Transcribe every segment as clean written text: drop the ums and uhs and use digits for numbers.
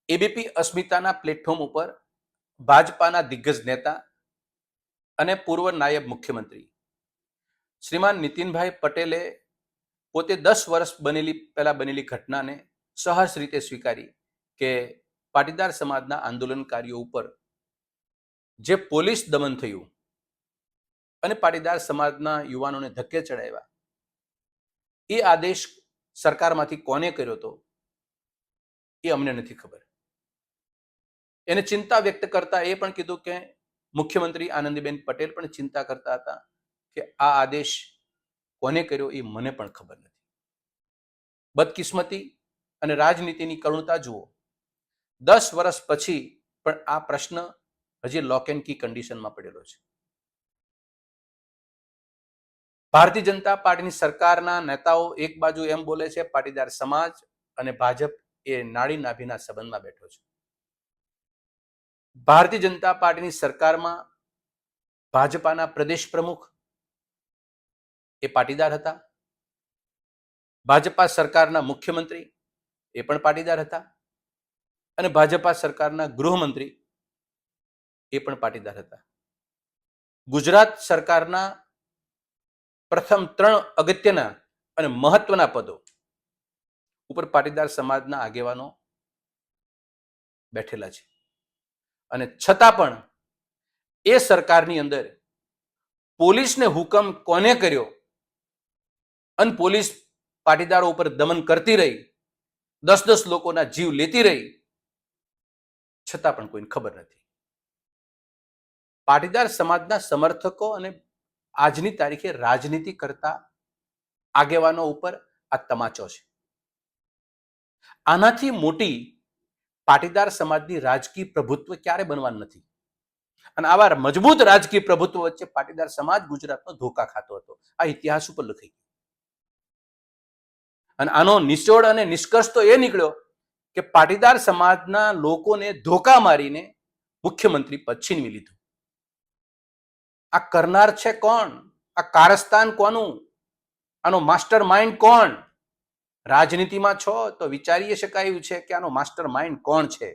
ABP અસ્મિતાના platform ઉપર ભાજપાના દિગ્ગજ નેતા અને પૂર્વ નાયબ મુખ્યમંત્રી શ્રીમાન નીતિનભાઈ પટેલે પોતે 10 વર્ષ પહેલા બનેલી ઘટનાને સહજ રીતે સ્વીકારી કે પાટીદાર સમાજના આંદોલનકારીઓ ઉપર જે પોલીસ દમન થયું અને પાટીદાર સમાજના યુવાનોને ધક્કે ચડાવ્યા, એ આદેશ સરકારમાંથી કોને કર્યો હતો એ અમને નથી ખબર. એને ચિંતા વ્યક્ત કરતા એ પણ કીધું કે મુખ્યમંત્રી આનંદીબેન પટેલ પણ ચિંતા કરતા હતા કે આ આદેશ કોને કર્યો એ મને પણ ખબર નથી. બદકિસ્મતી અને રાજનીતિની કરુણતા જુઓ, 10 વર્ષ પછી પણ આ પ્રશ્ન હજી લોક એન્ડ કી કન્ડિશનમાં પડેલો છે. ભારતીય જનતા પાર્ટીની સરકારના નેતાઓ એક બાજુ એમ બોલે છે પાટીદાર સમાજ અને ભાજપ એ નાડી નાભીના સંબંધમાં બેઠો છે. ભારતીય જનતા પાર્ટીની સરકારમાં ભાજપાના પ્રદેશ પ્રમુખ એ પાટીદાર હતા. ભાજપા સરકારના મુખ્યમંત્રી એ પણ પાટીદાર હતા અને ભાજપા સરકારના ગૃહમંત્રી એ પણ પાટીદાર હતા. ગુજરાત સરકારના પ્રથમ 3 અગત્યના અને મહત્વના પદો ઉપર પાટીદાર સમાજના આગેવાનો બેઠેલા છે અને છતાં પણ એ સરકારની અંદર પોલીસને હુકમ કોને કર્યો અને પોલીસ પાટીદારો ઉપર દમન કરતી રહી, 10 લોકોના જીવ લેતી રહી, છતાં પણ કોઈને ખબર નથી. પાટીદાર સમાજના સમર્થકો અને આજની તારીખે રાજનીતિ કરતા આગેવાનો ઉપર આ તમાચો છે. આનાથી મોટી પાટીદાર સમાજની રાજકીય પ્રભુત્વ ક્યારે બનવાનું નથી. અને આવા મજબૂત રાજકીય પ્રભુત્વ વચ્ચે પાટીદાર સમાજ ગુજરાતનો ધોકા ખાતો હતો. આ ઇતિહાસ ઉપર લખાઈ ગયું. અને આનો નિચોડ અને નિષ્કર્ષ તો એ નીકળ્યો કે પાટીદાર સમાજના લોકોને ધોકા મારીને મુખ્યમંત્રી પદ છીનવી લીધું. આ કરનાર છે કોણ? આ કારસ્તાન કોનું? આનો માસ્ટર માઇન્ડ કોણ? રાજનીતિમાં છો તો વિચારી શકાયું છે કે આનો માસ્ટર માઇન્ડ કોણ છે.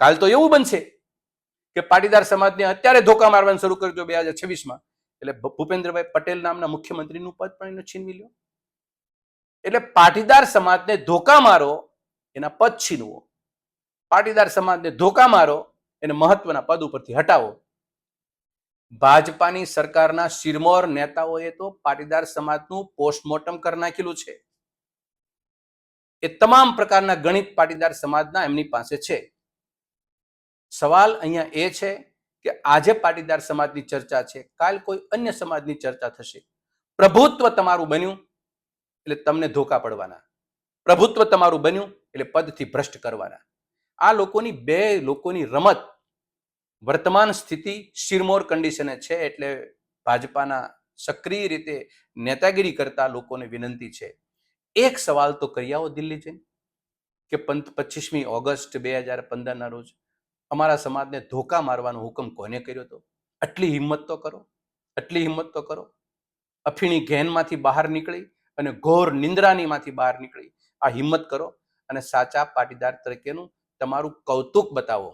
કાલ તો એવું બનશે કે પાટીદાર સમાજને અત્યારે ધોકા મારવાનું શરૂ કરજો 2026માં, એટલે ભૂપેન્દ્રભાઈ પટેલ નામના મુખ્યમંત્રીનું પદ પણ એને છીનવી લો. એટલે પાટીદાર સમાજને ધોકા મારો, એના પદ છીનવો. પાટીદાર સમાજને ધોકા મારો, એને મહત્વના પદ ઉપરથી હટાવો. ભાજપાની સરકારના શિરમોર નેતાઓએ તો પાટીદાર સમાજનું પોસ્ટમોર્ટમ કરી નાખેલું છે. એ તમામ પ્રકારના ગણિત પાટીદાર સમાજના એમની પાસે છે. સવાલ અહીંયા એ છે કે આજે પાટીદાર સમાજની ચર્ચા છે, કાલ કોઈ અન્ય સમાજની ચર્ચા થશે. પ્રભુત્વ તમારું બન્યું એટલે તમને ધોકા પડવાના. પ્રભુત્વ તમારું બન્યું એટલે પદથી ભ્રષ્ટ કરવાના. આ લોકોની રમત વર્તમાન સ્થિતિ શિરમોર કન્ડિશને છે. એટલે ભાજપાના સક્રિય રીતે નેતાગીરી કરતા લોકોને વિનંતી છે, એક સવાલ તો કરી આવો દિલ્હી જઈને કે 25મી ઓગસ્ટ 2015ના રોજ અમારા સમાજને ધોકા મારવાનો હુકમ કોને કર્યો હતો? આટલી હિંમત તો કરો, આટલી હિંમત તો કરો. અફીણી ઘેનમાંથી બહાર નીકળી અને ઘોર નિંદ્રાનીમાંથી બહાર નીકળી આ હિંમત કરો અને સાચા પાટીદાર તરીકેનું તમારું કૌતુક બતાવો.